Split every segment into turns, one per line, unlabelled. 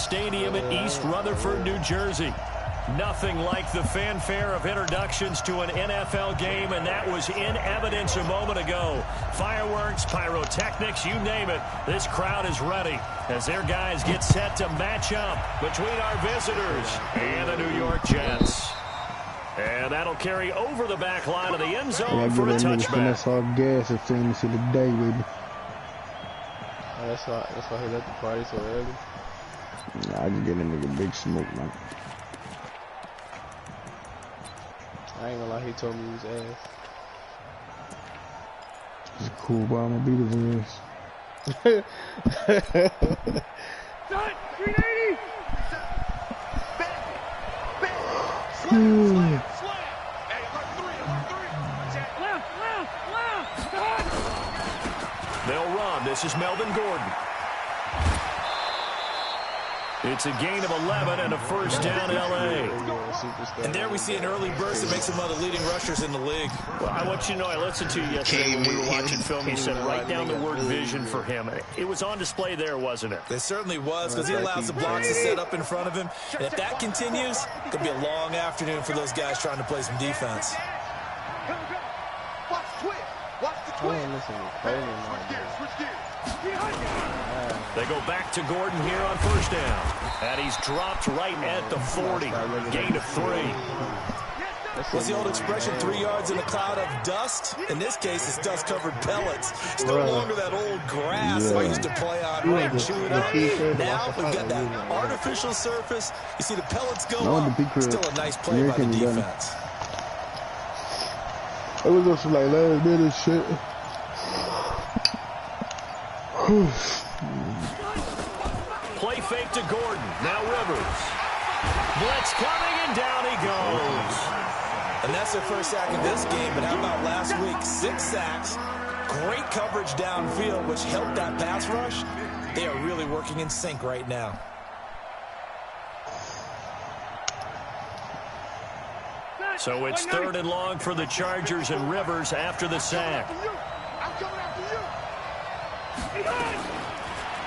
Stadium in East Rutherford, New Jersey. Nothing like the fanfare of introductions to an NFL game, and that was in evidence a moment ago. Fireworks, pyrotechnics, you name it. This crowd is ready as their guys get set to match up between our visitors and the New York Jets. And that'll carry over the back line of the end zone for a touchback.
That's all gas and finish of the day, baby.
That's why he left the party so early.
Nah, I just get a nigga big smoke, man.
I ain't gonna lie, he told me he was ass.
It's cool, but I'm gonna beat his ass.
Done! 380!
They'll run. This is Melvin Gordon. It's a gain of 11 and a first down, L.A.
And there we see an early burst that makes him one of the leading rushers in the league.
Well, I want you to know, I listened to you yesterday when we were watching film. You said write down the word vision for him. It was on display there, wasn't it?
It certainly was, because he allows the blocks to set up in front of him. And if that continues, it could be a long afternoon for those guys trying to play some defense.
Watch the twist! Watch the twist!
They go back to Gordon here on first down. And he's dropped right at the 40. Gain of 3.
What's the old expression, 3 yards in a cloud of dust? In this case, it's dust-covered pellets. It's no longer that old grass I used to play on and chew it up. Now we've got that artificial surface. You see the pellets go up. Still a nice play by the defense.
It was just like last minute shit.
Play fake to Gordon. Now Rivers. Blitz coming, and down he goes.
And that's their first sack of this game. But how about last week? 6 sacks. Great coverage downfield, which helped that pass rush. They are really working in sync right now.
So it's 3rd and long for the Chargers, and Rivers after the sack.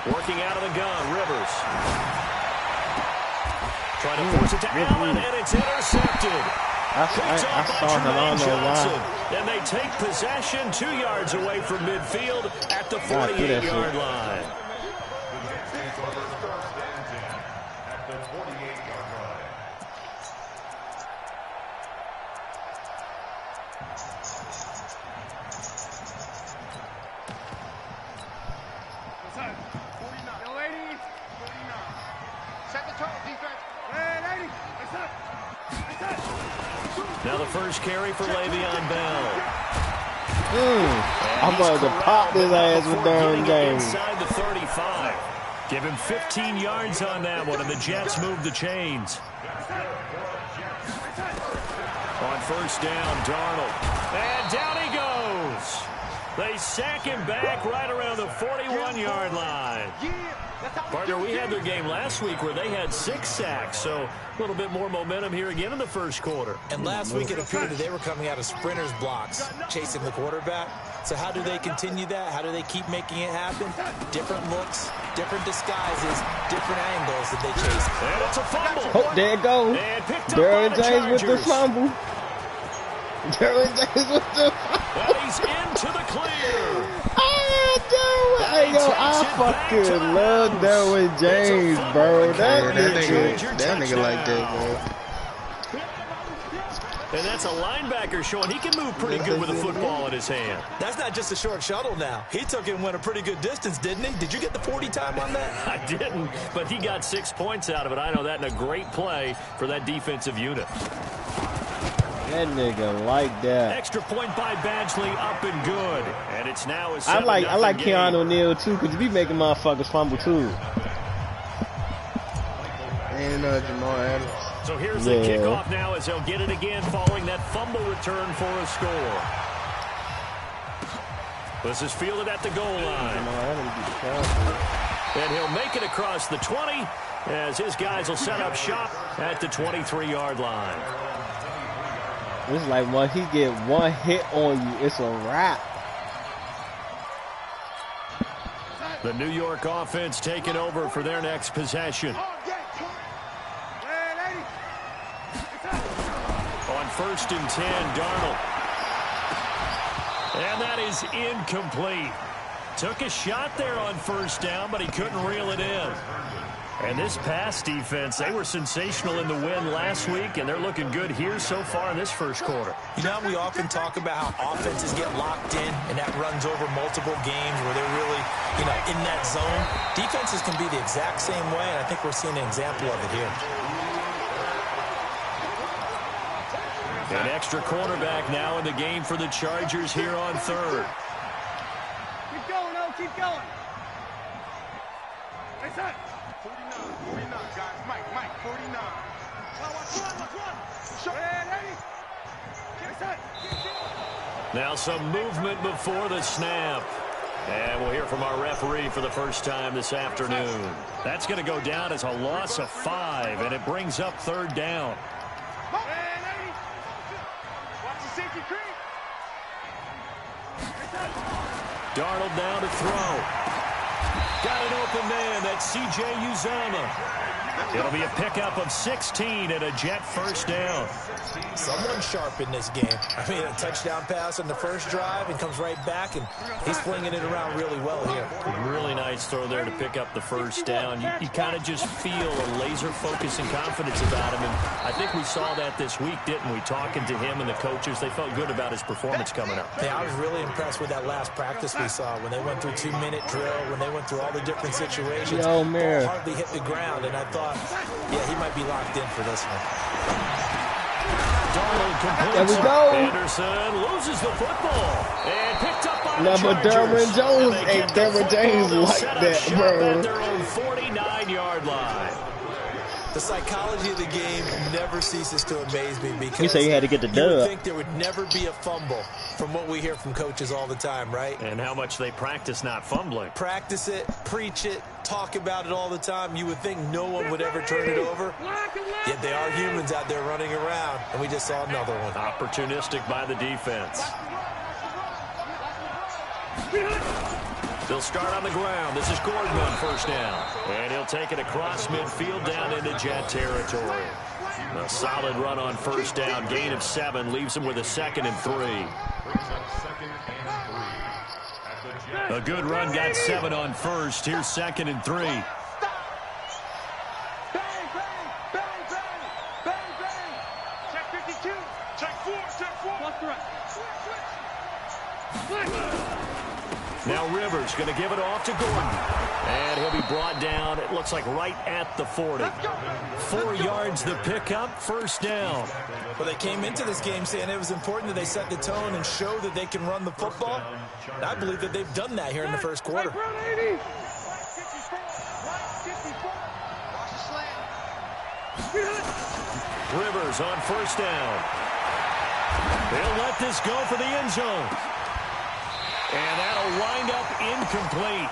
Working out of the gun, Rivers. Trying to force it to Allen, and it's intercepted.
I saw him, I don't know why.
And they take possession 2 yards away from midfield at the 48-yard line. Now the first carry for Le'Veon Bell.
I'm about to pop his ass with Darren James.
Inside the 35. Give him 15 yards on that one, and the Jets move the chains. On first down, Darnold. And down he goes. They sack him back right around the 41-yard line. Partner, we had their game last week where they had 6 sacks, so a little bit more momentum here again in the first quarter.
And last week it appeared that they were coming out of sprinters blocks, chasing the quarterback. So how do they continue that? How do they keep making it happen? Different looks, different disguises, different angles that they chase.
And it's a fumble.
Oh, there it goes. Darren James with the fumble. Darren James with the fumble.
And he's into the clear.
I fucking love Darren James, bro. That
nigga like that, bro.
And that's a linebacker showing he can move pretty good with a football in his hand.
That's not just a short shuttle now. He took it and went a pretty good distance, didn't he? Did you get the 40 time on that?
I didn't, but he got 6 points out of it. I know that, and a great play for that defensive unit.
That nigga like that.
Extra point by Badgley, up and good. And it's now a 7-0
I like
game.
Keanu Neal too, because he be making motherfuckers fumble too.
And Jamal Adams.
So here's the kickoff now as they'll get it again following that fumble return for a score. This is fielded at the goal line. And he'll make it across the 20 as his guys will set up shop at the 23-yard line.
It's like when he get one hit on you, it's a wrap.
The New York offense taking over for their next possession. 1st and 10. Darnold. And that is incomplete. Took a shot there on 1st down, but he couldn't reel it in. And this pass defense, they were sensational in the win last week, and they're looking good here so far in this 1st quarter.
You know, we often talk about how offenses get locked in, and that runs over multiple games where they're really, in that zone. Defenses can be the exact same way, and I think we're seeing an example of it here.
An extra quarterback now in the game for the Chargers here on 3rd.
Keep going, O, keep going. Hey, son. 49, guys. Mike, 49. Watch one. Show it, ready. Hey, son.
Now some movement before the snap. And we'll hear from our referee for the first time this afternoon. That's going to go down as a loss of 5, and it brings up 3rd down. Darnold now to throw. Got an open man. That's C.J. Uzomah. It'll be a pickup of 16 and a Jet 1st down.
Someone sharp in this game. I mean, a touchdown pass on the first drive and comes right back, and he's flinging it around really well here.
Really nice throw there to pick up the 1st down. You kind of just feel a laser focus and confidence about him, and I think we saw that this week, didn't we? Talking to him and the coaches, they felt good about his performance coming up.
Yeah, I was really impressed with that last practice we saw when they went through 2-minute drill, when they went through all the different situations.
Yo, man.
Ball hardly hit the ground, and I thought, yeah, he might be locked in for this one.
Darnold completes.
There we go.
Anderson loses the football and picked up by the
But
Chargers.
Derwin Jones ain't Derwin James like that, bro.
At their own 49-yard line.
The psychology of the game never ceases to amaze me because
You say you had to get the
you would
dub.
think there would never be a fumble from what we hear from coaches all the time, right?
And how much they practice not fumbling.
Practice it, preach it, talk about it all the time. You would think no one would ever turn it over. Yet they are humans out there running around, and we just saw another one.
Opportunistic by the defense. They'll start on the ground. This is Gordon on 1st down. And he'll take it across midfield down into Jet territory. A solid run on 1st down. Gain of 7 leaves him with a 2nd and 3. A good run got 7 on 1st. Here's 2nd and 3.
Bang, bang. Check 52. Check 4. What's right?
Now Rivers going to give it off to Gordon. And he'll be brought down, it looks like right at the 40. 4 yards the pickup, 1st down.
Well, they came into this game saying it was important that they set the tone and show that they can run the football. And I believe that they've done that here in the 1st quarter.
Rivers on 1st down. They'll let this go for the end zone. And that'll wind up incomplete.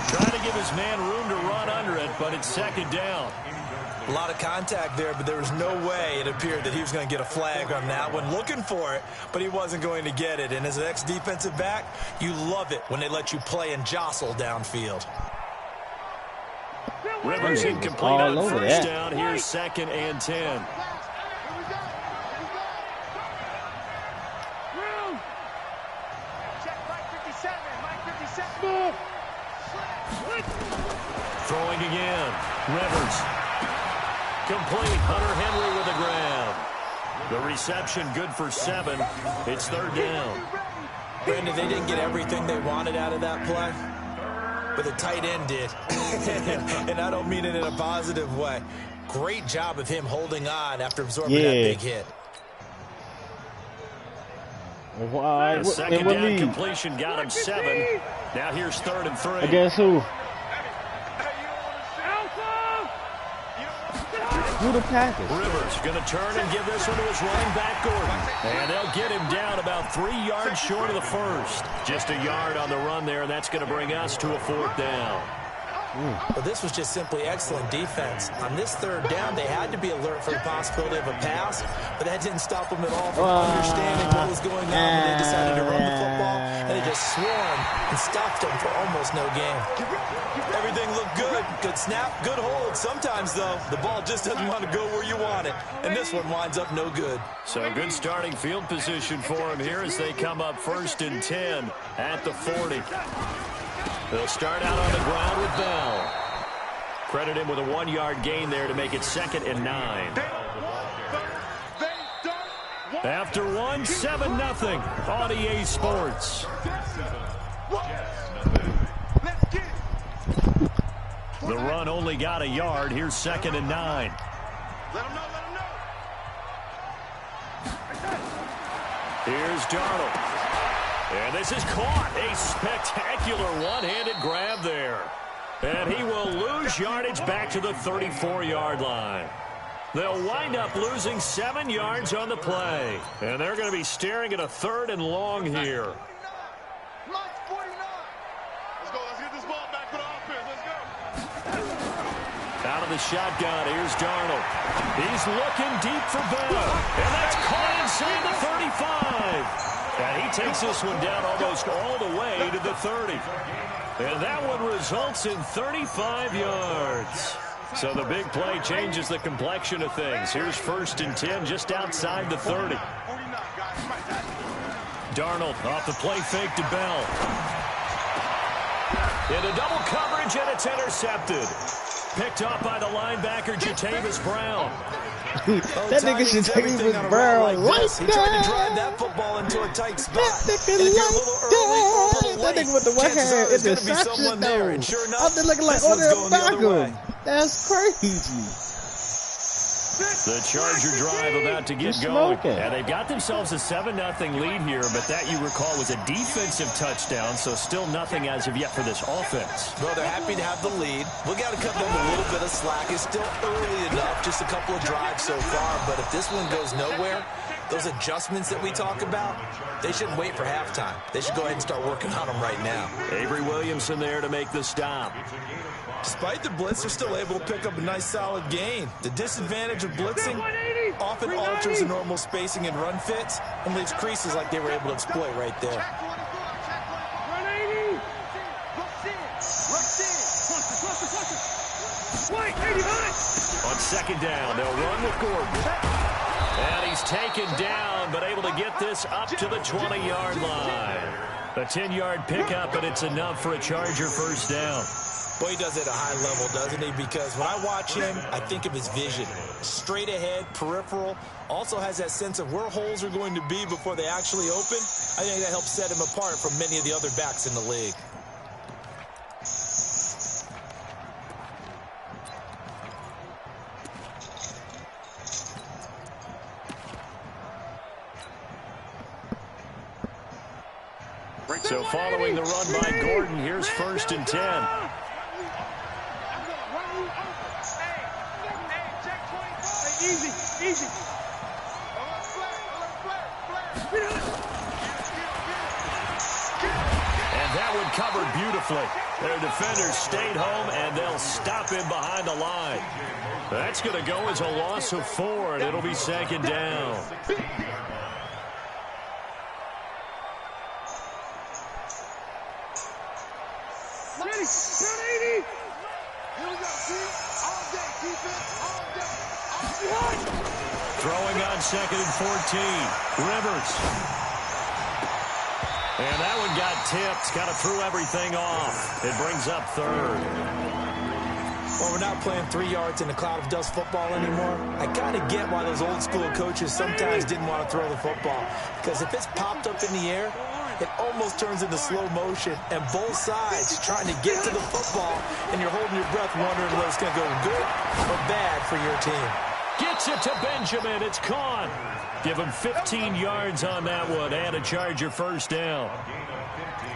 Trying to give his man room to run under it, but it's 2nd down.
A lot of contact there, but there was no way it appeared that he was going to get a flag on that one. Looking for it, but he wasn't going to get it. And as an ex-defensive back, you love it when they let you play and jostle downfield.
Rivers incomplete on 1st down. Here's 2nd and 10. Throwing again. Rivers. Complete. Hunter Henry with the grab. The reception good for 7. It's 3rd down.
Brandon, they didn't get everything they wanted out of that play, but the tight end did. And I don't mean it in a positive way. Great job of him holding on after absorbing that big hit.
Why?
2nd down completion got him 7. Now here's 3rd and 3.
Against who? Who the Packers?
Rivers going to turn and give this one to his running back, Gordon. And they'll get him down about 3 yards short of the 1st. Just a yard on the run there, and that's going to bring us to a 4th down.
But this was just simply excellent defense. On this third down, they had to be alert for the possibility of a pass, but that didn't stop them at all from understanding what was going on when they decided to run the football, and they just swarmed and stopped them for almost no gain. Everything looked good. Good snap, good hold. Sometimes, though, the ball just doesn't want to go where you want it, and this one winds up no good.
So good starting field position for him here as they come up 1st and 10 at the 40. They'll start out on the ground with Bell. Credit him with a 1-yard gain there to make it 2nd and 9. After 1, 7-0 on EA Sports. The run only got a yard. Here's 2nd and 9. Here's Darnold. And this is caught. A spectacular one-handed grab there. And he will lose yardage back to the 34-yard line. They'll wind up losing 7 yards on the play. And they're going to be staring at a 3rd and long here. Out of the shotgun, here's Darnold. He's looking deep for Bell. And that's caught inside the 35. And he takes this one down almost all the way to the 30. And that one results in 35 yards. So the big play changes the complexion of things. Here's 1st and 10 just outside the 30. Darnold off the play fake to Bell. Into double coverage, and it's intercepted. Picked up by the linebacker, Jatavis Brown.
That nigga should take him with Brown right
there. He tried to drive that football into a tight spot.
That nigga with the one hand interception though. I'm just looking like Odell Beckham. That's crazy.
The Charger drive about to get going. And they've got themselves a 7-0 lead here, but that, you recall, was a defensive touchdown, so still nothing as of yet for this offense.
Well, they're happy to have the lead. We got to cut them a little bit of slack. It's still early enough, just a couple of drives so far, but if this one goes nowhere, those adjustments that we talk about, they shouldn't wait for halftime. They should go ahead and start working on them right now.
Avery Williamson there to make the stop.
Despite the blitz, they're still able to pick up a nice solid gain. The disadvantage of blitzing often alters the normal spacing and run fits and leaves creases like they were able to exploit right there.
On 2nd down, they'll run with Gordon. And he's taken down, but able to get this up to the 20-yard line. A 10-yard pickup, and it's enough for a Charger 1st down.
Boy, he does it at a high level, doesn't he? Because when I watch him, I think of his vision. Straight ahead, peripheral. Also has that sense of where holes are going to be before they actually open. I think that helps set him apart from many of the other backs in the league.
So following the run by Gordon, here's 1st and 10.
Easy.
And that one covered beautifully. Their defenders stayed home, and they'll stop him behind the line. That's going to go as a loss of 4, and it'll be 2nd down.
Ready, 80. Here we go, team. All day, defense, all day.
Throwing on 2nd and 14. Rivers. And that one got tipped. Kind of threw everything off. It brings up 3rd.
Well, we're not playing 3 yards in a cloud of dust football anymore. I kind of get why those old school coaches sometimes didn't want to throw the football. Because if it's popped up in the air, it almost turns into slow motion. And both sides trying to get to the football, and you're holding your breath wondering whether it's going to go good or bad for your team.
Gets it to Benjamin. It's caught. Give him 15 yards on that one and a Charger 1st down.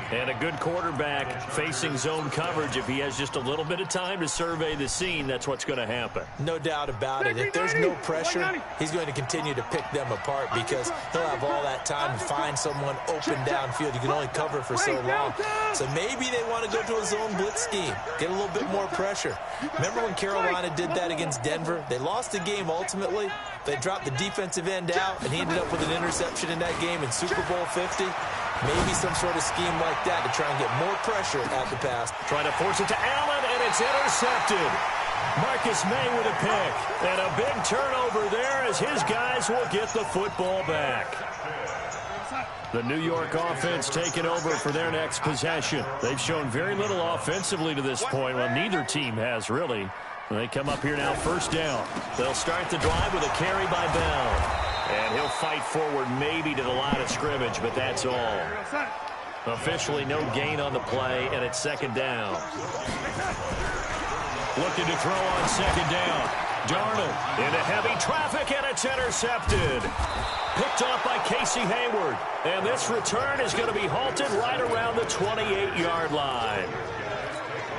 And a good quarterback facing zone coverage. If he has just a little bit of time to survey the scene, that's what's going to happen.
No doubt about it. If there's no pressure, he's going to continue to pick them apart because he'll have all that time to find someone open downfield. You can only cover for so long. So maybe they want to go to a zone blitz scheme, get a little bit more pressure. Remember when Carolina did that against Denver? They lost the game ultimately. They dropped the defensive end out, and he ended up with an interception in that game in Super Bowl 50. Maybe some sort of scheme like that to try and get more pressure at the pass.
Trying to force it to Allen, and it's intercepted. Marcus May with a pick. And a big turnover there as his guys will get the football back. The New York offense taking over for their next possession. They've shown very little offensively to this point. Well, neither team has, really. They come up here now, first down. They'll start the drive with a carry by Bell. And he'll fight forward maybe to the line of scrimmage, but that's all. Officially no gain on the play, and it's second down. Looking to throw on second down. Darnold into heavy traffic, and it's intercepted. Picked off by Casey Hayward. And this return is going to be halted right around the 28-yard line.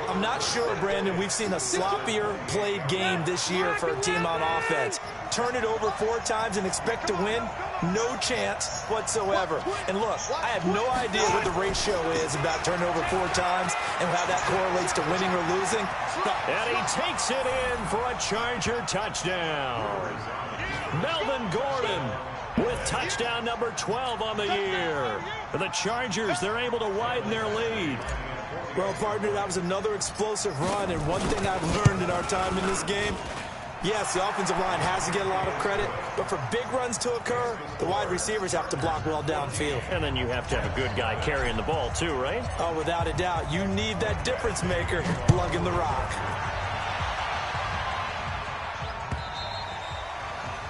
I'm not sure, Brandon, we've seen a sloppier played game this year for a team on offense. Turn it over 4 times and expect to win? No chance whatsoever. And look, I have no idea what the ratio is about turning over 4 times and how that correlates to winning or losing.
And he takes it in for a Charger touchdown. Melvin Gordon with touchdown number 12 on the year. For the Chargers, they're able to widen their lead.
Well, partner, that was another explosive run, and one thing I've learned in our time in this game, yes, the offensive line has to get a lot of credit, but for big runs to occur, the wide receivers have to block well downfield.
And then you have to have a good guy carrying the ball too, right?
Oh, without a doubt. You need that difference maker lugging the rock.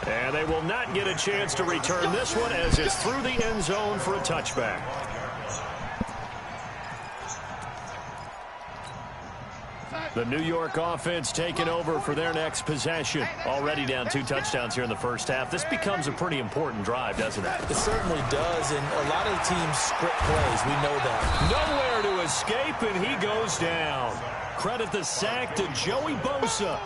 And they will not get a chance to return this one as it's through the end zone for a touchback. The New York offense taking over for their next possession. Already down 2 touchdowns here in the first half. This becomes a pretty important drive, doesn't it?
It certainly does, and a lot of the teams script plays. We know that.
Nowhere to escape, and he goes down. Credit the sack to Joey Bosa.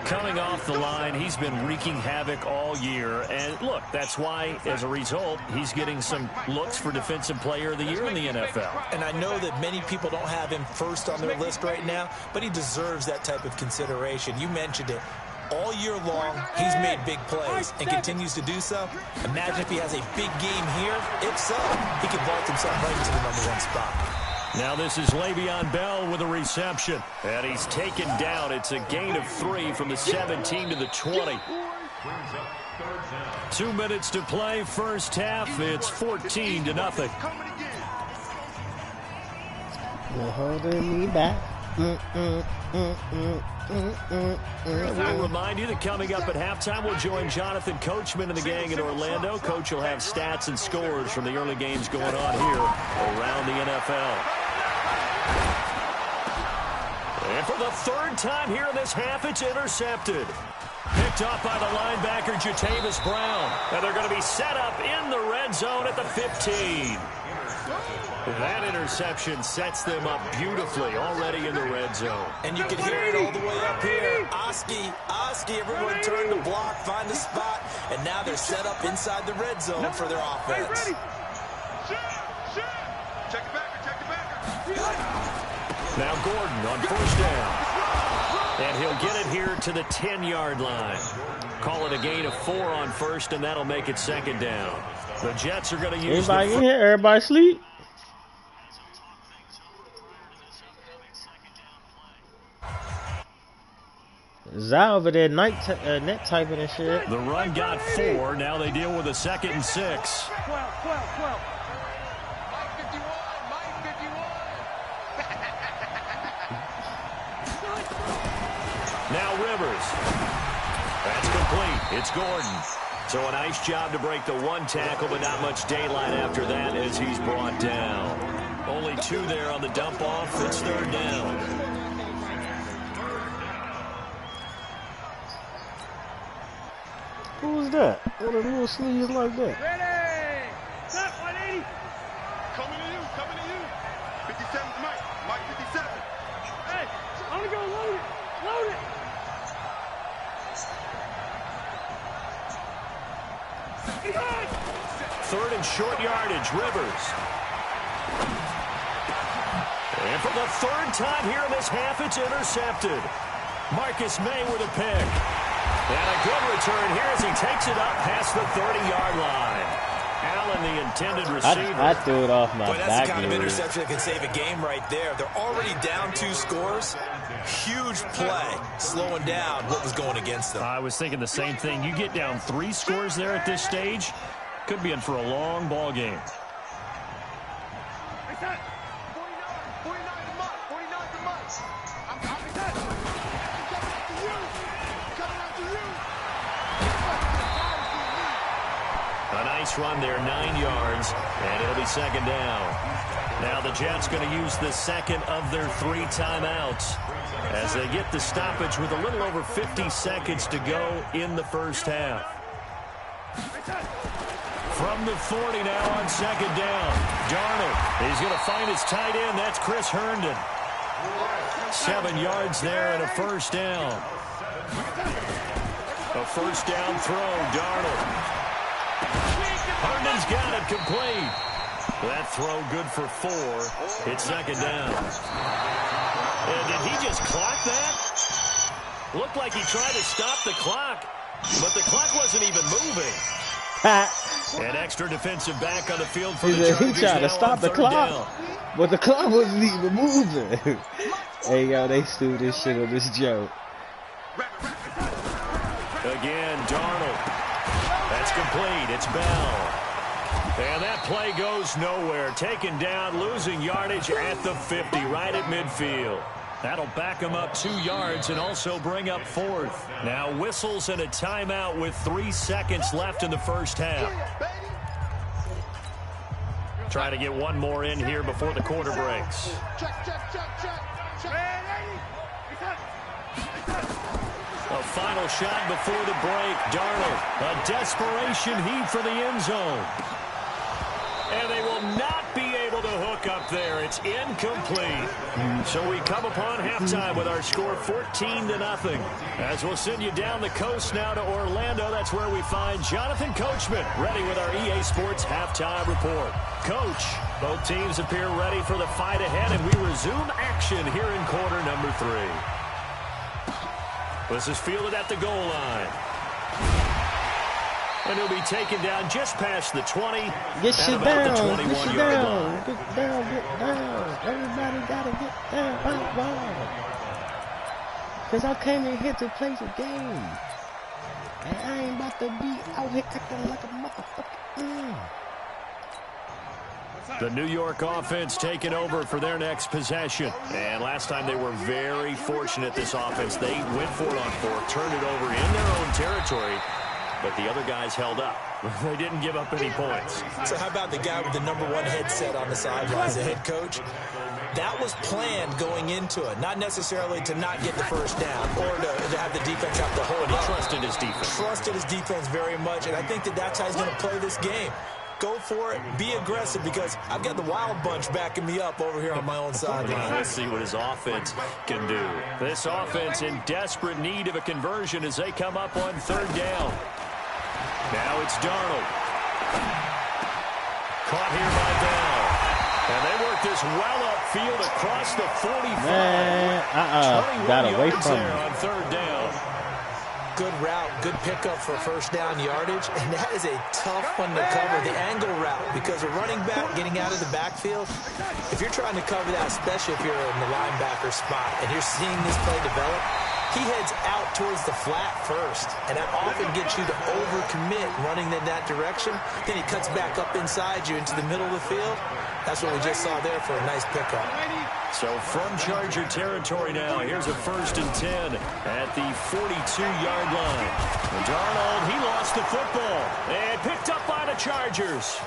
Coming off the line, he's been wreaking havoc all year. And look, that's why, as a result, he's getting some looks for Defensive Player of the Year in the NFL.
And I know that many people don't have him first on their list right now, but he deserves that type of consideration. You mentioned it. All year long, he's made big plays and continues to do so. Imagine if he has a big game here. If so, he can vault himself right into the #1 spot.
Now this is Le'Veon Bell with a reception. And he's taken down. It's a gain of 3 from the 17 to the 20. 2 minutes to play, first half. It's 14-0.
You're holding me back.
We'll remind you that coming up at halftime, we'll join Jonathan Coachman and the gang in Orlando. Coach will have stats and scores from the early games going on here around the NFL. And for the 3rd time here in this half, it's intercepted. Picked off by the linebacker, Jatavis Brown. And they're going to be set up in the red zone at the 15. That interception sets them up beautifully already in the red zone.
And you can hear it all the way up here. Oski, everyone turn to block, find a spot, and now they're set up inside the red zone for their offense.
Check it back.
Now Gordon on first down. And he'll get it here to the 10-yard line. Call it a gain of 4 on first, and that'll make it second down. The Jets are going to use
everybody in here, everybody sleep. Zao over there net typing and shit.
The run got 4. Now they deal with a 2nd and 6.
12.
Now Rivers. That's complete. It's Gordon. So a nice job to break the 1 tackle, but not much daylight after that as he's brought down. Only 2 there on the dump off. It's 3rd down.
Who was that? What a little sleeves like that?
Ready! Set 180! Coming to you! 57's Mike. Mike 57.
Hey, I'm gonna go load it. Load it.
Third and short yardage, Rivers. And for the third time here in this half, it's intercepted. Marcus May with a pick. And a good return here as he takes it up past the 30-yard line. Allen, the intended receiver.
I threw it off my back.
That's the kind of interception that can save a game right there. They're already down 2 scores. Huge play, slowing down what was going against them.
I was thinking the same thing. You get down 3 scores there at this stage, could be in for a long ball game.
49 to Mike. 49 to Mike. I'm coming after you. Coming after you.
A nice run there, 9 yards, and it'll be second down. Now the Jets going to use the second of their 3 timeouts as they get the stoppage with a little over 50 seconds to go in the first half. From the 40 now on second down. Darnold, he's going to find his tight end. That's Chris Herndon. 7 yards there and a first down. A first down throw, Darnold. Herndon's got it complete. That throw good for 4. It's second down. And did he just clock that? Looked like he tried to stop the clock, but the clock wasn't even moving. An extra defensive back on the field for the Chargers.
He tried to stop the clock, but the clock wasn't even moving. Hey, yo, they stole this shit on this joke.
Again, Darnold. That's complete. It's Bell. And that play goes nowhere. Taken down, losing yardage at the 50, right at midfield. That'll back him up 2 yards and also bring up 4th. Now whistles and a timeout with 3 seconds left in the first half. Trying to get one more in here before the quarter breaks. A final shot before the break. Darnold, a desperation heave for the end zone. And they will not be able to hook up there. It's incomplete. So we come upon halftime with our score 14-0. As we'll send you down the coast now to Orlando. That's where we find Jonathan Coachman ready with our EA Sports halftime report. Coach, both teams appear ready for the fight ahead, and we resume action here in quarter number 3. This is fielded at the goal line. And he'll be taken down just past the 20.
Get shit
about
down.
the
Get shit
21-yard
down.
line.
Get down. Get down. Everybody got to get down. Right, right. Because I came in here to play the game. And I ain't about to be out here acting like a motherfucker.
The New York offense taking over for their next possession. And last time they were very fortunate, this offense. They went for it on 4th, turned it over in their own territory. But the other guys held up. They didn't give up any points.
So how about the guy with the #1 headset on the sidelines, the head coach? That was planned going into it, not necessarily to not get the first down or to have the defense have to hold it.
He trusted his defense.
Trusted his defense very much, and I think that's how he's going to play this game. Go for it. Be aggressive, because I've got the wild bunch backing me up over here on my own sideline.
Let's see what his offense can do. This offense in desperate need of a conversion as they come up on 3rd down. Now it's Darnold. Caught here by Bell. And they work this well upfield across the 45.
Man, got away from him.
On 3rd down.
Good route, good pickup for first down yardage, and that is a tough one to cover, the angle route, because a running back getting out of the backfield, if you're trying to cover that, especially if you're in the linebacker spot and you're seeing this play develop, he heads out towards the flat first, and that often gets you to overcommit running in that direction. Then he cuts back up inside you into the middle of the field. That's what we just saw there for a nice pickup.
So from Charger territory now, here's a 1st and 10 at the 42-yard line. Darnold, he lost the football and picked up by the Chargers.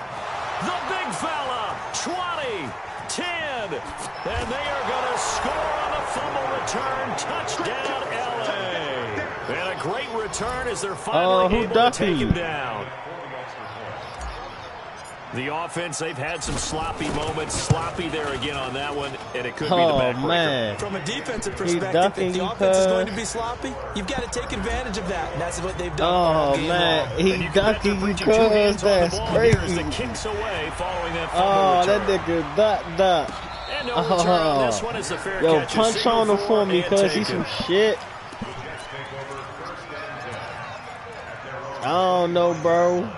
The big fella, 20, 10, and they are going to score on the fumble return. Touchdown, L.A. And a great return as they're finally able to take him down. The offense, they've had some sloppy moments. Sloppy there again on that one, and it could be the backbreaker.
Man.
From a defensive perspective, if the offense is going to be sloppy, you've got to take advantage of that. And that's what they've done all game long.
He dunking you cuz that's crazy. That nigga duck.
And no return on this one as the fair
Yo,
catch is
punch on him for me, cuz he's some shit. I don't know, bro.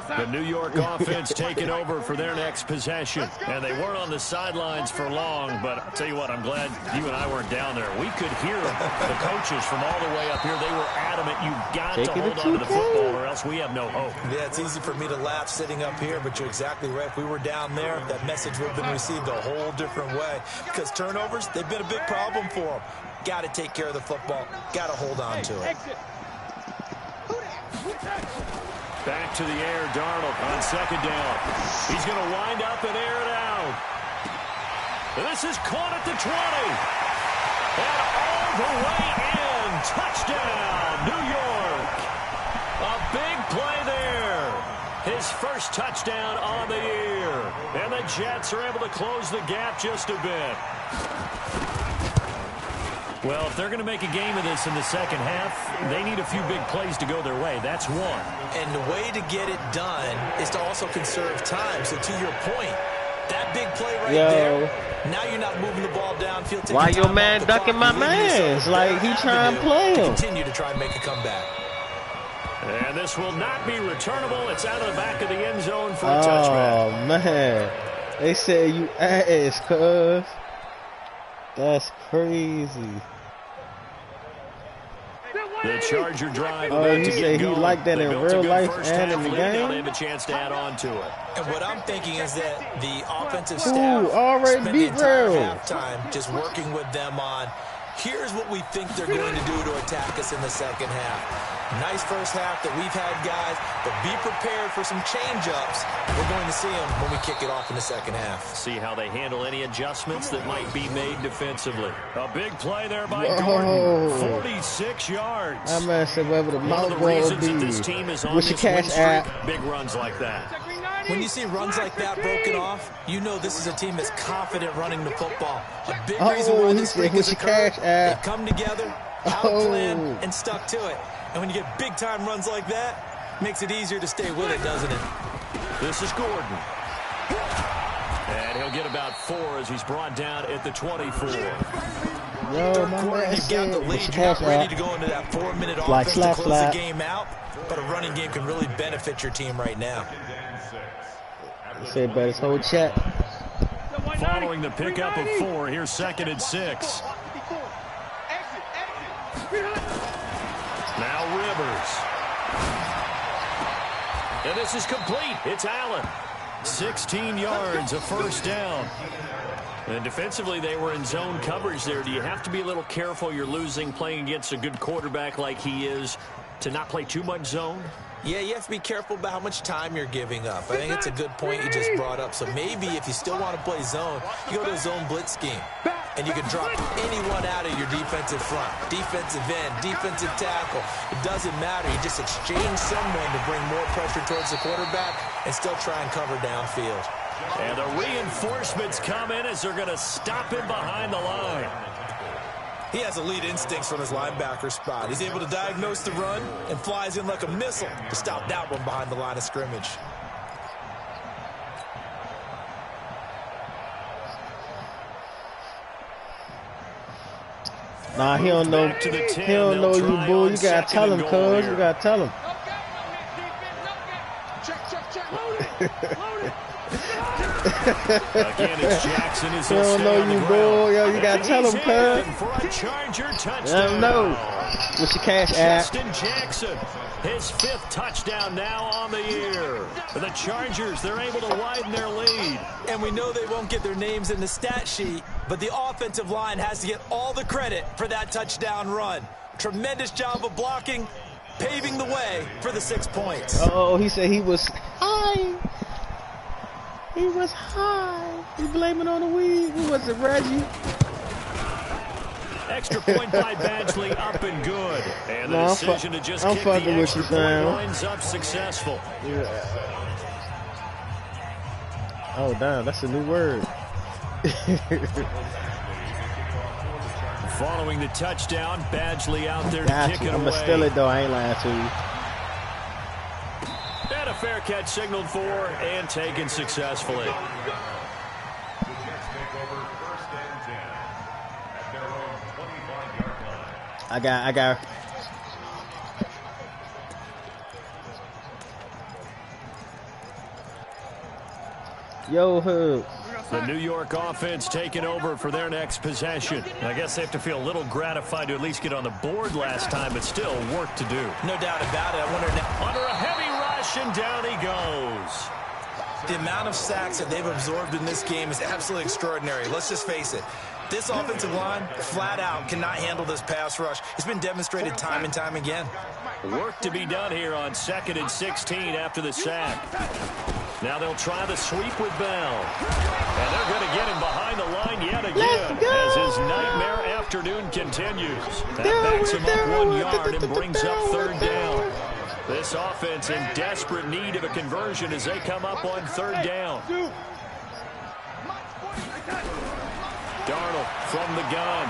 The New York offense taking over for their next possession. And they weren't on the sidelines for long, but I'll tell you what, I'm glad you and I weren't down there. We could hear the coaches from all the way up here. They were adamant, you've got to hold on to the football or else we have no hope.
Yeah, it's easy for me to laugh sitting up here, but you're exactly right. If we were down there, that message would have been received a whole different way. Because turnovers, they've been a big problem for them. Got to take care of the football. Got to hold on to it.
Back to the air, Darnold on second down. He's going to wind up and air it out. This is caught at the 20. And all the way in. Touchdown, New York. A big play there. His first touchdown on the year. And the Jets are able to close the gap just a bit. Well, if they're going to make a game of this in the second half, they need a few big plays to go their way. That's one.
And the way to get it done is to also conserve time. So to your point, that big play right there, now you're not moving the ball downfield.
Why your man ducking my mans? Like he trying to play him.
Continue to try and make a comeback.
And this will not be returnable. It's out of the back of the end zone for a touchback.
Oh, man. They said you ass, cuz. That's crazy.
The Charger drive
about to get going. He like that in real life and in the game.
Now they have a chance to add on to it.
And what I'm thinking is that the offensive staff
already
spent the entire halftime just working with them on here's what we think they're going to do to attack us in the second half. Nice first half that we've had, guys, but be prepared for some change-ups. We're going to see them when we kick it off in the second half.
See how they handle any adjustments that might be made defensively. A big play there by Gordon. 46 yards.
I'm going to say whatever the mouth
will be. This team is on this win streak, big runs like that.
When you see runs like that broken off, you know this is a team that's confident running the football. A big reason why this streak is occurred. They've come together, outplanned, and stuck to it. And when you get big-time runs like that, makes it easier to stay with it, doesn't it?
This is Gordon. And he'll get about 4 as he's brought down at the 24.
Yo, my man,
you've got the lead. You're not ready to go into that 4-minute offense to close the game out. But a running game can really benefit your team right now.
Say about his whole chat.
Following the pickup of 4, here's 2nd and 6. Now Rivers. And this is complete. It's Allen. 16 yards, a first down. And defensively, they were in zone coverage there. Do you have to be a little careful? You're losing playing against a good quarterback like he is to not play too much zone?
Yeah, you have to be careful about how much time you're giving up. I think it's a good point you just brought up. So maybe if you still want to play zone, you go to a zone blitz scheme. And you can drop anyone out of your defensive front, defensive end, defensive tackle. It doesn't matter. You just exchange someone to bring more pressure towards the quarterback and still try and cover downfield.
And the reinforcements come in as they're going to stop him behind the line.
He has elite instincts from his linebacker spot. He's able to diagnose the run and flies in like a missile to stop that one behind the line of scrimmage.
Nah, he don't know. He don't know you, bull. You gotta tell him, cuz. You gotta tell him.
Again, it's Jackson.
He don't know you, bull. Yo, you gotta tell him, cuz. Let him know. What's your cash app?
Justin Jackson, his 5th touchdown now on the year. For the Chargers, they're able to widen their lead.
And we know they won't get their names in the stat sheet, but the offensive line has to get all the credit for that touchdown run. Tremendous job of blocking, paving the way for the 6 points.
Oh, he said he was high. He was high. He blaming on the weed. Who was it, Reggie?
Extra point by Badgley, up and good. And the decision to just kick the extra point winds up successful.
Yeah. Oh, damn, that's a new word.
Following the touchdown, Badgley out there to kick it away.
I'm going to steal it, though. I ain't lying to you.
And a fair catch signaled for and taken successfully.
I got. Yo, Hood.
The New York offense taking over for their next possession. I guess they have to feel a little gratified to at least get on the board last time, but still work to do.
No doubt about it. I wonder now.
Under a heavy rush, and down he goes.
The amount of sacks that they've absorbed in this game is absolutely extraordinary. Let's just face it. This offensive line, flat out, cannot handle this pass rush. It's been demonstrated time and time again.
Work to be done here on 2nd and 16 after the sack. Now they'll try the sweep with Bell. And they're going to get him behind the line yet again as his nightmare afternoon continues. That backs him up 1 yard and brings up 3rd down. This offense in desperate need of a conversion as they come up on 3rd down. Darnold from the gun.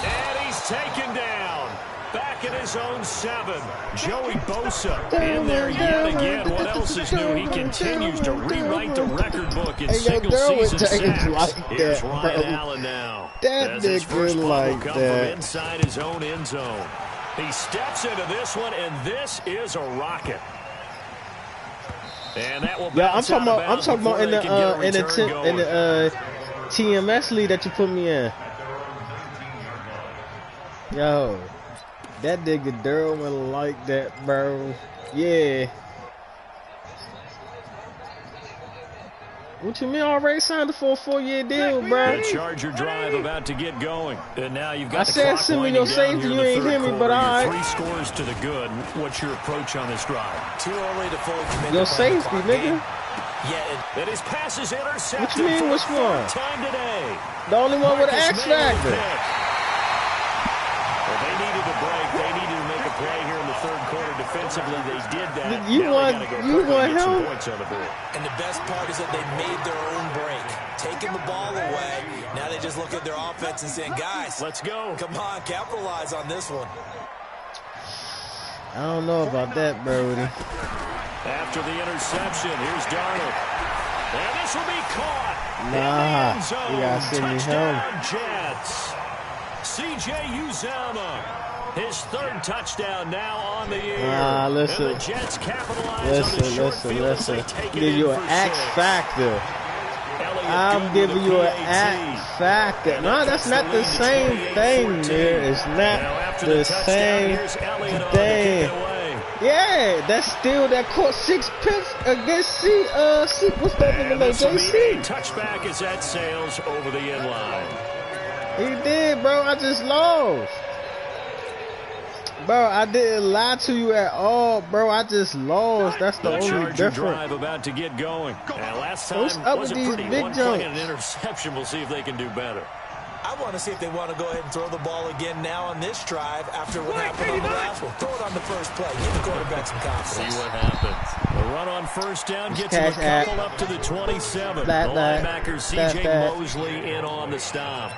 And he's taken down. Back in his own 7. Joey Bosa in there yet again. What else is new? He continues to rewrite the record book in single-season sacks. Here's Ryan Allen now.
That nigga like
come
that.
from inside his own end zone. He steps into this one, and this is a rocket. And that will
I'm talking about in the TMS league that you put me in. Yo, that nigga Derwin like that, bro. Yeah. What you mean already signed for a 4-year deal, bro?
The Charger drive about to get going. And now you've got
I said send me your safety, you ain't hear me, but all right.
3 scores to the good. What's your approach on this drive?
Too early to fully commit.
Your safety, nigga.
Yeah,
and his pass is intercepted.
What you mean, which one?
Time today.
The only one with an X factor.
Well, they needed a break. They needed to make a play here in the 3rd quarter defensively. They did that.
You want him?
And the best part is that they made their own break, taking the ball away. Now they just look at their offense and saying, guys,
let's go.
Come on, capitalize on this one.
I don't know about that, Brody.
After the interception, here's Darnold. And this will be caught.
Nah, you gotta send me home.
Jets. C.J. Uzomah, his 3rd touchdown now on the year.
Listen.
And the Jets capitalize on the short field as they take it
Give you
in
an
for
X
6.
factor. I'm giving you an X factor. No, that's not the same thing, man. It's not the same thing. Yeah, that's still that caught 6 picks against what's that nigga name? JC.
Touchback is at Sales over the end line.
He did, bro. I just lost. Bro, I didn't lie to you at all, bro. I just lost. That's the only difference.
Drive about to get going. And last time
What's up
was
with
a
these
pretty
big
one play
jumps?
and an interception. We'll see if they can do better.
I want to see if they want to go ahead and throw the ball again now on this drive after what happened on the last one. Throw it on the first play. Give the quarterback some confidence.
See what happens. The run on 1st down gets him a couple up to the 27. The linebacker C.J. Mosley in on the stop.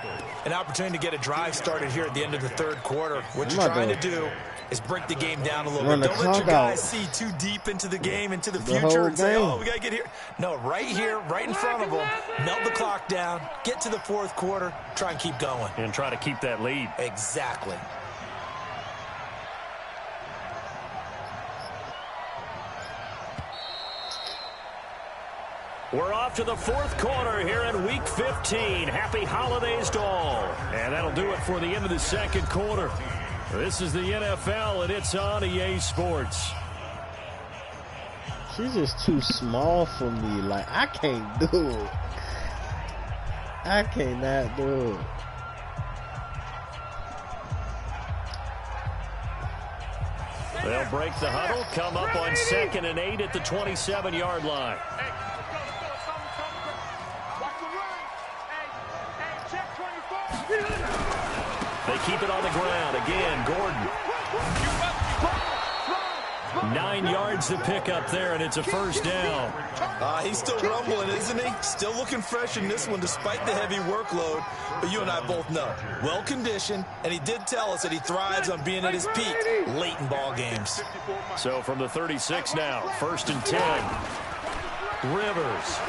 An opportunity to get a drive started here at the end of the 3rd quarter. What you're trying to do is break the game down a little bit. Don't let your guys see too deep into the game, into the future, and say, oh, we got to get here. No, right here, right in front of them, melt the clock down, get to the 4th quarter, try and keep going.
And try to keep that lead.
Exactly.
We're off to the 4th quarter here in Week 15. Happy holidays to all. And that'll do it for the end of the 2nd quarter. This is the NFL, and it's on EA Sports.
She's just too small for me. Like, I can't do it. I cannot do it.
They'll break the huddle, come up on 2nd and 8 at the 27-yard line. They keep it on the ground. Again, Gordon. 9 9 yards to pick up there, and it's a first down.
He's still rumbling, isn't he? Still looking fresh in this one despite the heavy workload. But you and I both know, well-conditioned, and he did tell us that he thrives on being at his peak late in ball games.
So from the 36 now, 1st and 10. Rivers.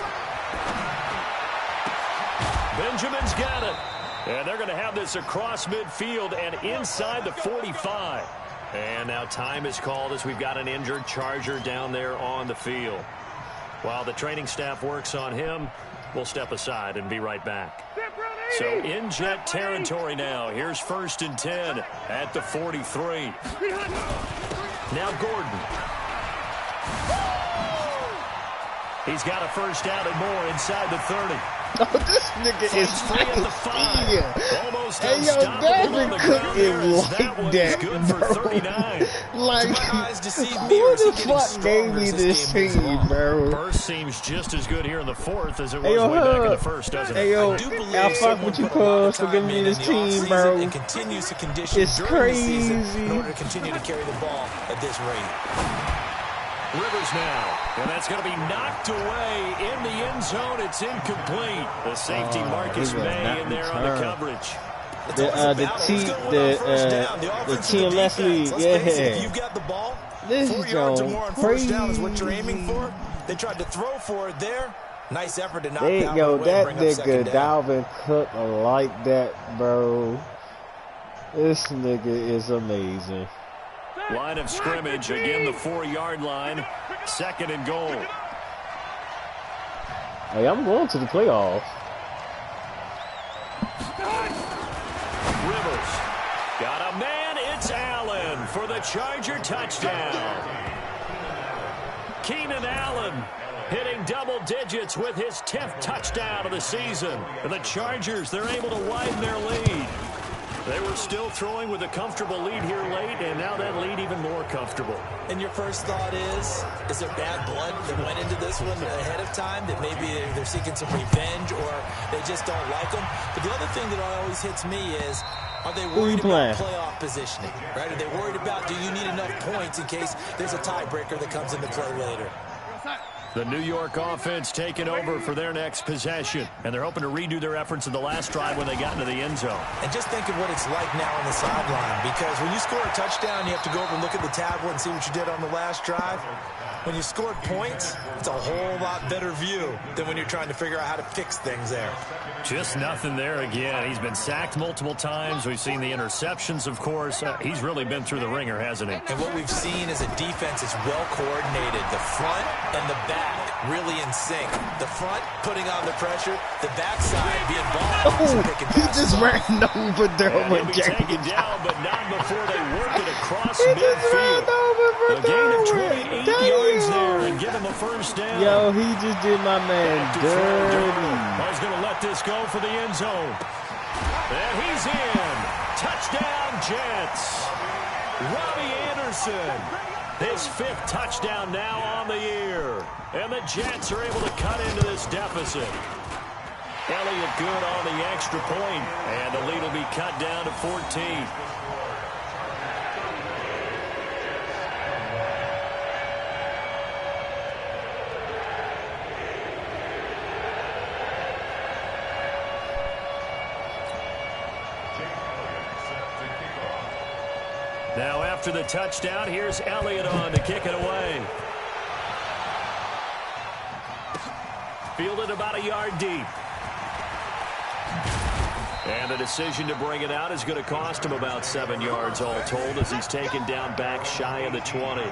Benjamin's got it. And they're going to have this across midfield and inside the 45. And now time is called as we've got an injured Charger down there on the field. While the training staff works on him, we'll step aside and be right back. So in Jet territory now. Here's 1st and 10 at the 43. Now Gordon. He's got a first down and more inside the 30.
Oh, this nigga is fucking
Almost
hey, yo, Dalvin Cook is like that,
good for 39.
Like,
who
the fuck gave me this team, bro?
First seems just as good here in the 4th as it was way back in the 1st, doesn't it?
Hey, yo, I fuck with you, cuz, for giving me this team, bro. It's crazy.
In order to continue to carry the ball at this rate.
Rivers now, and that's going to be knocked away in the end zone. It's incomplete. The safety Marcus May in there on the coverage.
The TMS league, yeah.
If you've got the ball,
this
4 yards or more on first down is what you're aiming for. They tried to throw for it there. Nice effort to knock down.
Yo, that nigga Dalvin Cook like that, bro. This nigga is amazing.
Line of scrimmage, again the 4-yard line, 2nd and goal.
Hey, I'm going to the playoffs.
Rivers, got a man, it's Allen for the Charger touchdown. Keenan Allen hitting double digits with his 10th touchdown of the season. And the Chargers, they're able to widen their lead. They were still throwing with a comfortable lead here late, and now that lead even more comfortable.
And your first thought is there bad blood that went into this one ahead of time, that maybe they're seeking some revenge or they just don't like them? But the other thing that always hits me is, are they worried about playoff positioning? Right? Are they worried about, do you need enough points in case there's a tiebreaker that comes into play later?
The New York offense taking over for their next possession. And they're hoping to redo their efforts in the last drive when they got into the end zone.
And just think of what it's like now on the sideline. Because when you score a touchdown, you have to go over and look at the tablet and see what you did on the last drive. When you scored points, it's a whole lot better view than when you're trying to figure out how to fix things there.
Just nothing there again. He's been sacked multiple times. We've seen the interceptions, of course. He's really been through the ringer, hasn't he?
And what we've seen is a defense that's well coordinated. The front and the back really in sync. The front putting on the pressure, the backside being ball.
He just ran over Derwin
James. Taken down, but not before they work it across midfield. A gain of 28 yards there and give him a first down.
Yo, he just did my man dirty.
He's going to let this go for the end zone. And he's in. Touchdown, Jets. Robbie Anderson. His 5th touchdown now on the year. And the Jets are able to cut into this deficit. Elliott good on the extra point. And the lead will be cut down to 14. Now after the touchdown, here's Elliott on to kick it away. Fielded about a yard deep. And the decision to bring it out is going to cost him about 7 yards all told as he's taken down back shy of the 20.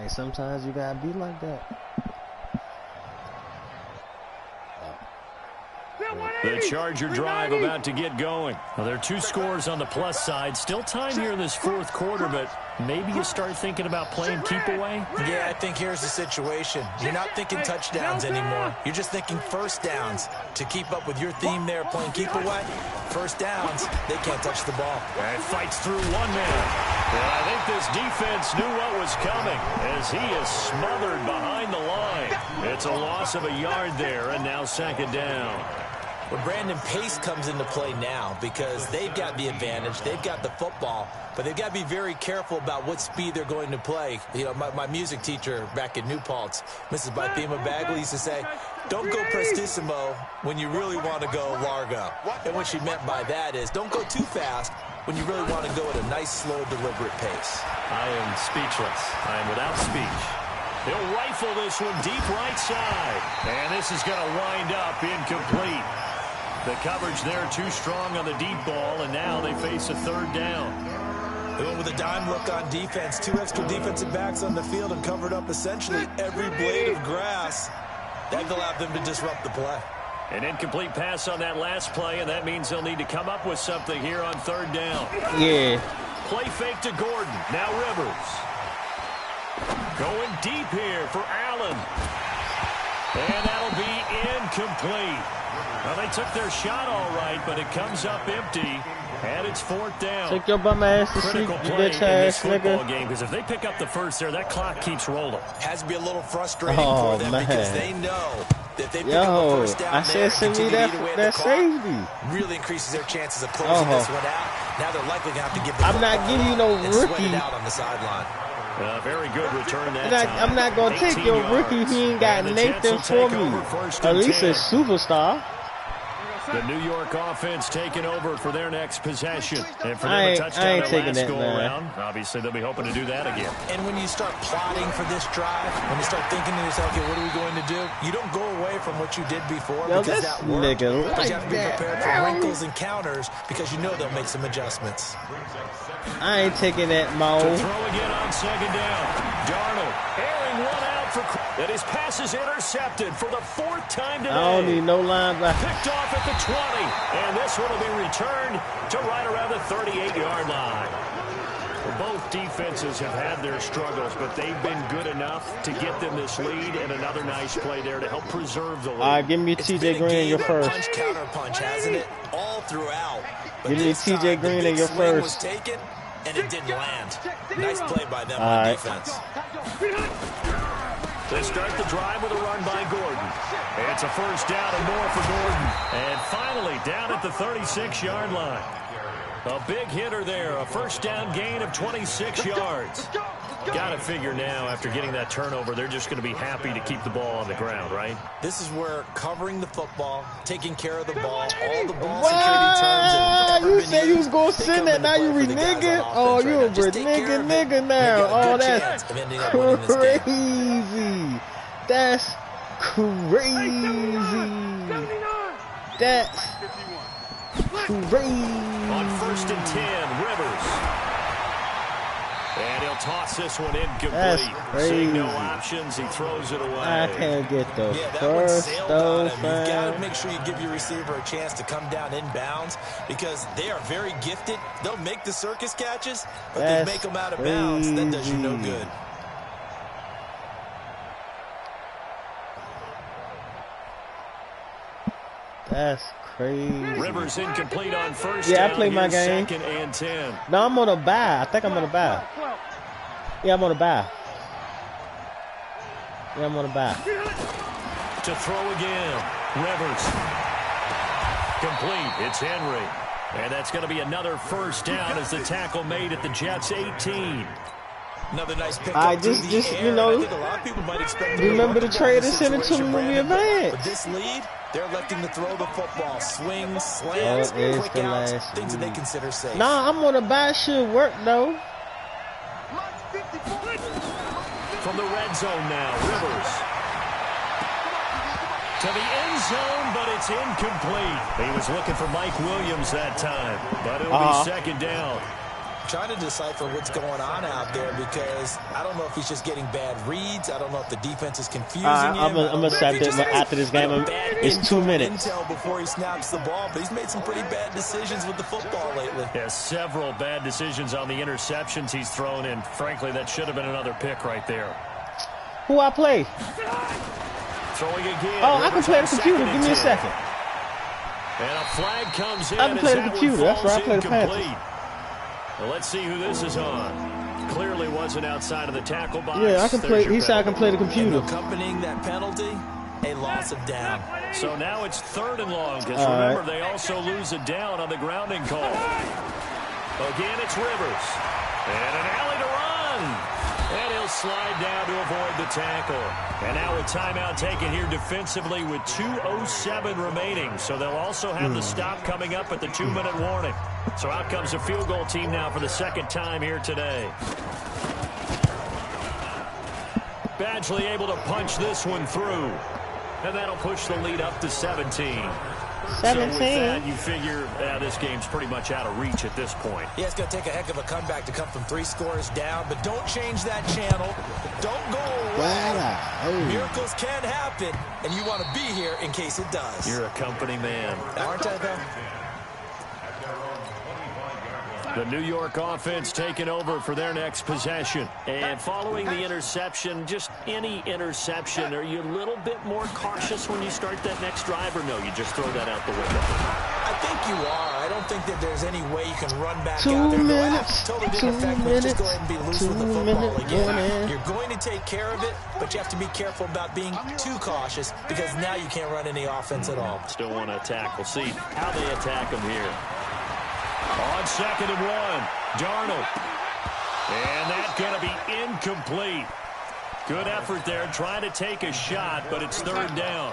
Sometimes you gotta be like that.
The The Charger drive about to get going. Well, there are 2 scores on the plus side. Still time here in this 4th quarter, but maybe you start thinking about playing keep away?
Yeah, I think here's the situation. You're not thinking touchdowns anymore. You're just thinking first downs. To keep up with your theme there, playing keep away, first downs, they can't touch the ball.
And fights through 1 man. And I think this defense knew what was coming as he is smothered behind the line. It's a loss of a yard there, and now 2nd down.
Well, Brandon, pace comes into play now because they've got the advantage. They've got the football, but they've got to be very careful about what speed they're going to play. You know, my music teacher back in New Paltz, Mrs. Bythema Bagley, used to say, don't go prestissimo when you really want to go largo. And what she meant by that is don't go too fast when you really want to go at a nice, slow, deliberate pace.
I am speechless. I am without speech. He'll rifle this one deep right side. And this is going to wind up incomplete. The coverage there too strong on the deep ball, and now they face a 3rd down.
They went with a dime look on defense. 2 extra defensive backs on the field and covered up essentially every blade of grass. That allowed them to disrupt the play.
An incomplete pass on that last play, and that means they'll need to come up with something here on 3rd down.
Yeah.
Play fake to Gordon. Now Rivers. Going deep here for Allen. And that'll be incomplete. Well, they took their shot all right, but it comes up empty, and it's 4th down.
Take your bum ass to sleep, you bitch ass nigga.
Because if they pick up the first there, that clock keeps rolling.
Has to be a little frustrating for them because they know that they pick up the first down.
I said send me that safety.
Really increases their chances of closing this one out. Now they're likely going to have to give the
I'm not giving you no rookie.
Out on the sideline.
Very good return that time.
I'm not going to take your rookie. He ain't got Nathan for me. At least a superstar.
The New York offense taking over for their next possession. And for them a touchdown their last go-around. Obviously, they'll be hoping to do that again.
And when you start plotting for this drive, when you start thinking to yourself, okay, what are we going to do? You don't go away from what you did before because that worked. You have to be prepared for wrinkles and counters because you know they'll make some adjustments.
I ain't taking that, Mo.
To throw again on 2nd down. Darnold airing one out for... And his pass is intercepted for the 4th time today.
I don't need no linebacker.
Picked off at the 20. And this one will be returned to right around the 38-yard line. Well, both defenses have had their struggles, but they've been good enough to get them this lead, and another nice play there to help preserve the lead.
All right, give me TJ Green in your first.
Punch, counter punch, hasn't it? All throughout. But
give me TJ Green in your first.
Was taken, and it didn't land. Nice play by them on defense.
They start the drive with a run by Gordon. It's a 1st down and more for Gordon. And finally, down at the 36-yard line. A big hitter there, a 1st down gain of 26 yards. Got to figure now, after getting that turnover, they're just going to be happy to keep the ball on the ground, right?
This is where covering the football, taking care of the ball, all the ball security terms.
You said you was going to send that, now you reneging? Oh, you a nigga now. Oh, that's crazy. That's crazy. That's crazy.
On 1st and 10, Rivers. And he'll toss this one incomplete. Seeing no options, he throws it away.
I can't get the
first though. You've got to make sure you give your receiver a chance to come down inbounds because they are very gifted. They'll make the circus catches, but they make them out of bounds. That does you no good.
That's crazy.
Rivers incomplete on 1st.
Yeah, I played my game.
2nd and 10.
No, I'm on a bye. I think I'm on a bye. Yeah, I'm on a bye. Yeah, I'm on a bye.
To throw again. Rivers. Complete. It's Henry. And that's going to be another 1st down as the tackle made at the Jets' 18.
Another nice pick.
I just you know, remember the trade and send it to me when we advance.
But this lead, they're electing to throw the football. Swings, slams, quick outs, things that they consider safe.
Nah, I'm on a bye. Should work, though.
From the red zone now, Rivers. To the end zone, but it's incomplete. He was looking for Mike Williams that time, but it'll be 2nd down.
trying to decipher what's going on out there because I don't know if he's just getting bad reads. I don't know if the defense is confusing him.
I'm gonna set it after this game. It's 2 minutes.
Intel before he snaps the ball, but he's made some pretty bad decisions with the football lately.
Yeah, several bad decisions on the interceptions he's thrown, and frankly, that should have been another pick right there.
Who I play?
Throwing again.
Oh, I can play the computer. Give me a second.
And a flag comes in.
I can play the computer. That's where I play the Panthers.
Well, let's see who this is on. Clearly wasn't outside of the tackle box.
Yeah, I can play. He said I can play the computer.
And accompanying that penalty, a loss of down.
So now it's 3rd and long, because remember, they also lose a down on the grounding call. Again, it's Rivers. And an alley to run. And he'll slide down to avoid the tackle. And now a timeout taken here defensively with 2:07 remaining. So they'll also have the stop coming up at the 2-minute warning. So out comes a field goal team now for the 2nd time here today. Badgley able to punch this one through. And that'll push the lead up to 17.
17.
So with that, you figure this game's pretty much out of reach at this point.
Yeah, it's going to take a heck of a comeback to come from 3 scores down, but don't change that channel. Don't go away. Miracles can happen, and you want to be here in case it does.
You're a company man.
Aren't I, though?
The New York offense taking over for their next possession. And following the interception, just any interception, are you a little bit more cautious when you start that next drive, or no, you just throw that out the window?
I think you are. I don't think that there's any way you can run back
2
out there.
minutes.
Totally didn't affect me. Just go ahead and be loose with the football again. You're going to take care of it, but you have to be careful about being too cautious because now you can't run any offense at all.
Still want to attack. We'll see how they attack them here. On 2nd and 1, Darnold. And that's going to be incomplete. Good effort there, trying to take a shot, but it's 3rd down.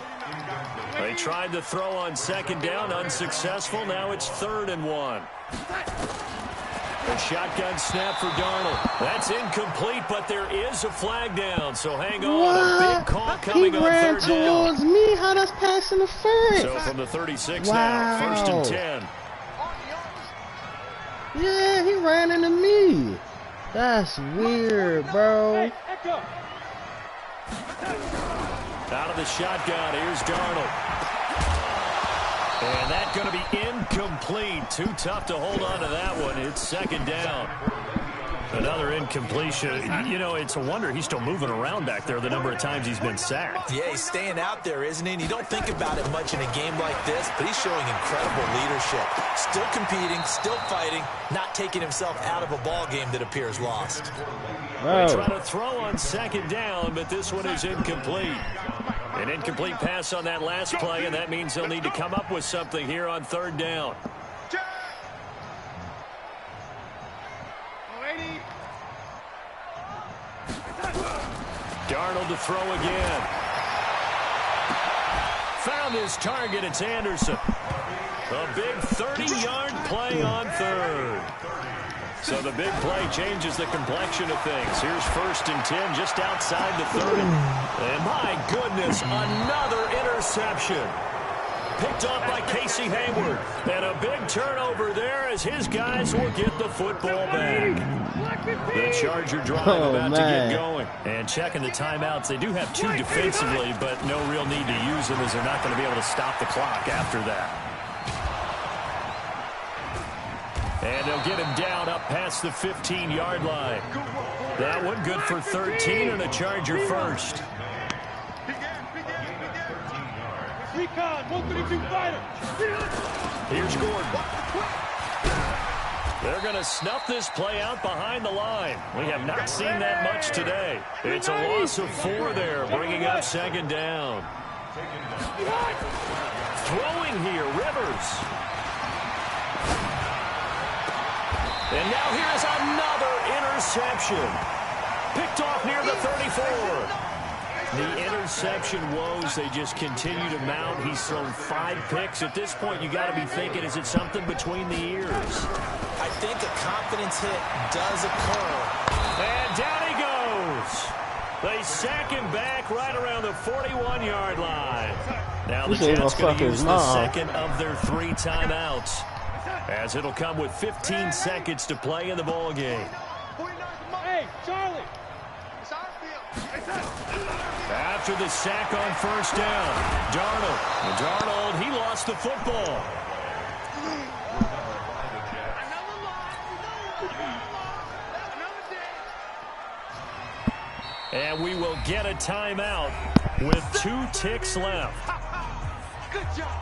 They tried to throw on 2nd down, unsuccessful. Now it's 3rd and 1. A shotgun snap for Darnold. That's incomplete, but there is a flag down, so hang on.
What?
A big call coming on 3rd down.
He ran towards me. How that's pass interference?
So from the 36
wow.
now, 1st and 10.
Yeah, he ran into me. That's weird, bro.
Out of the shotgun, here's Darnold. And that's going to be incomplete. Too tough to hold on to that one. It's 2nd down. Another incompletion. You know, it's a wonder he's still moving around back there the number of times he's been sacked.
Yeah, he's staying out there, isn't he? And you don't think about it much in a game like this, but he's showing incredible leadership. Still competing, still fighting, not taking himself out of a ball game that appears lost.
They try to throw on 2nd down, but this one is incomplete. An incomplete pass on that last play, and that means they'll need to come up with something here on 3rd down. Darnold to throw again. Found his target. It's Anderson. A big 30-yard play on 3rd. So the big play changes the complexion of things. Here's 1st and 10 just outside the 30. And my goodness, another interception. Picked off by Casey Hayward. And a big turnover there as his guys will get the football back. The Charger drive about to get going. And checking the timeouts. They do have 2 defensively, but no real need to use them as they're not going to be able to stop the clock after that. And they'll get him down up past the 15-yard line. That one good for 13 and a Charger first.
Recon, 132 fighter.
Here's Gordon. They're going to snuff this play out behind the line. We have not seen that much today. It's a loss of 4 there, bringing up 2nd down. Throwing here, Rivers. And now here's another interception. Picked off near the 34. The interception woes, they just continue to mount. He's thrown 5 picks. At this point, you got to be thinking, is it something between the ears?
I think a confidence hit does occur.
And down he goes. They sack him back right around the 41-yard line. Now the Jets going to use the 2nd of their 3 timeouts. as it'll come with 15 seconds to play in the ball game.
Hey, Charlie.
After the sack on first down, Darnold, he lost the football. And we will get a timeout with 2 ticks left.
Good job.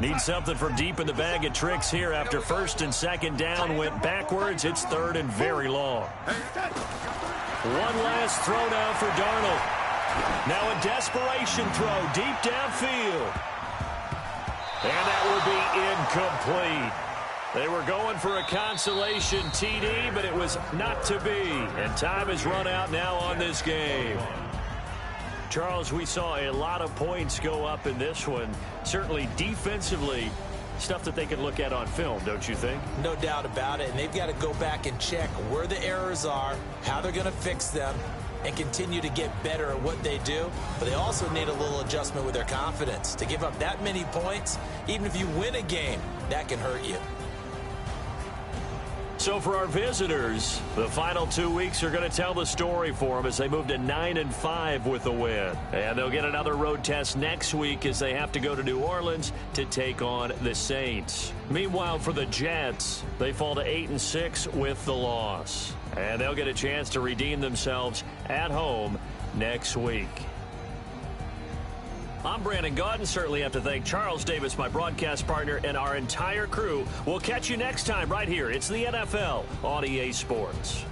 Need something from deep in the bag of tricks here after first and second down went backwards. It's third and very long. One last throw now for Darnold. Now a desperation throw deep downfield. And that will be incomplete. They were going for a consolation TD, but it was not to be. And time has run out now on this game. Charles, we saw a lot of points go up in this one. Certainly defensively, stuff that they can look at on film, don't you think?
No doubt about it. And they've got to go back and check where the errors are, how they're going to fix them, and continue to get better at what they do. But they also need a little adjustment with their confidence. To give up that many points, even if you win a game, that can hurt you.
So for our visitors, the final 2 weeks are going to tell the story for them as they move to 9-5 with a win. And they'll get another road test next week as they have to go to New Orleans to take on the Saints. Meanwhile, for the Jets, they fall to 8-6 with the loss. And they'll get a chance to redeem themselves at home next week. I'm Brandon Gaudin. Certainly have to thank Charles Davis, my broadcast partner, and our entire crew. We'll catch you next time right here. It's the NFL on EA Sports.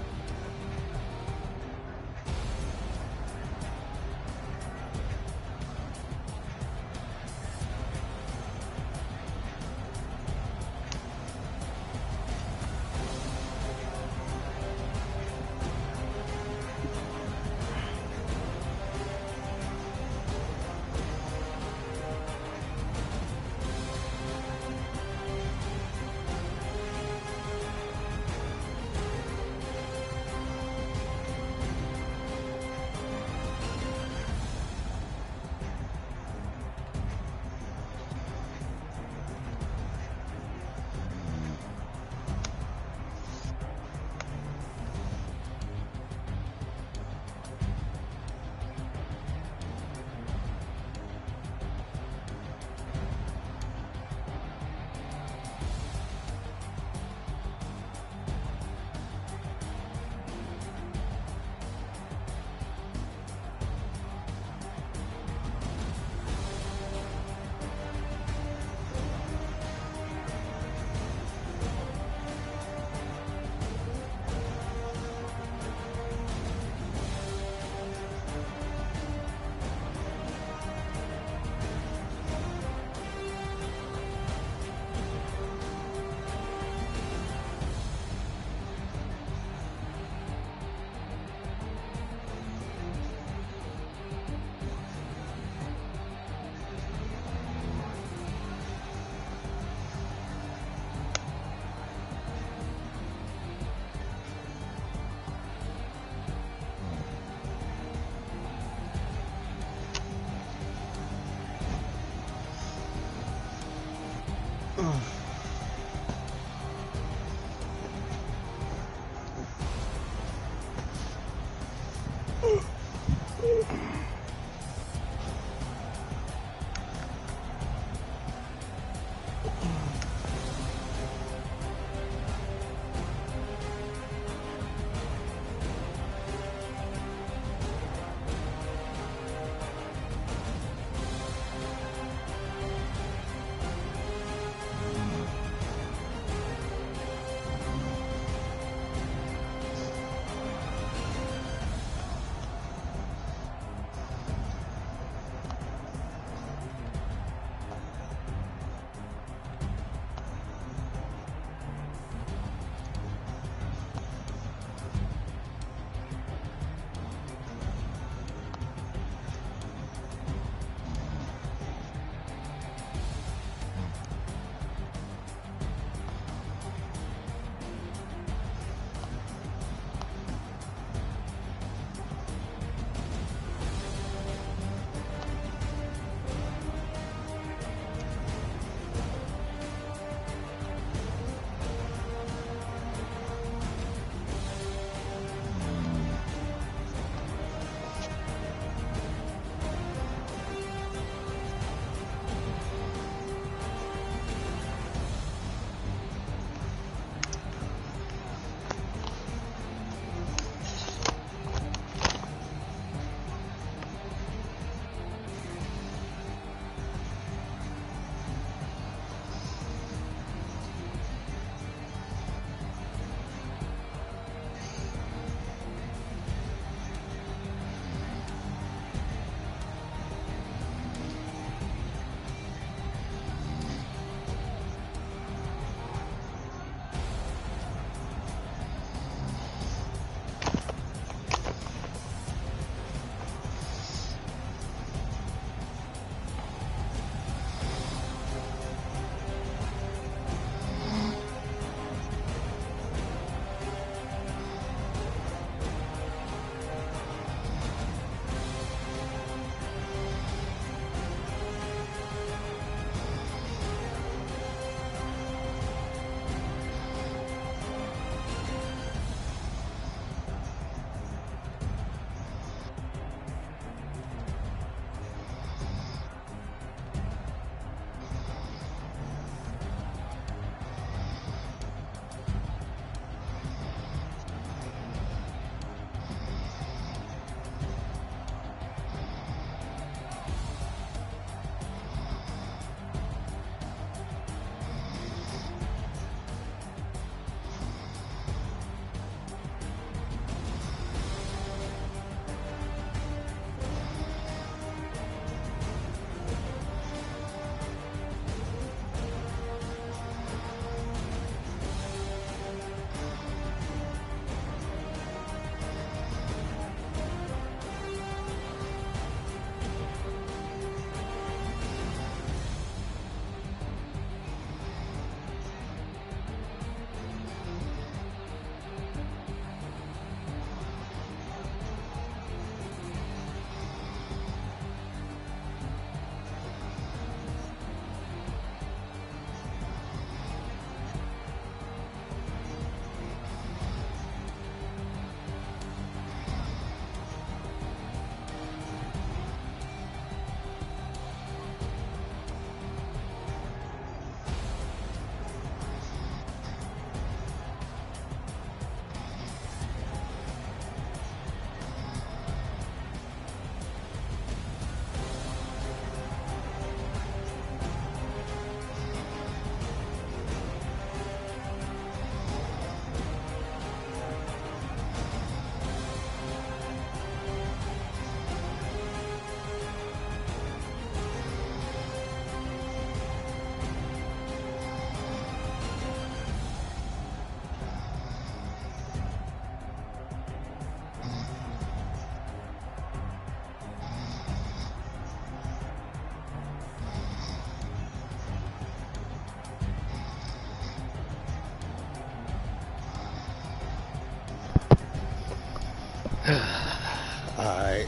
Alright.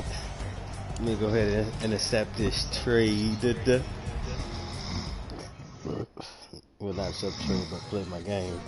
Let me go ahead and accept this trade. Well, not accept trade, but play my game.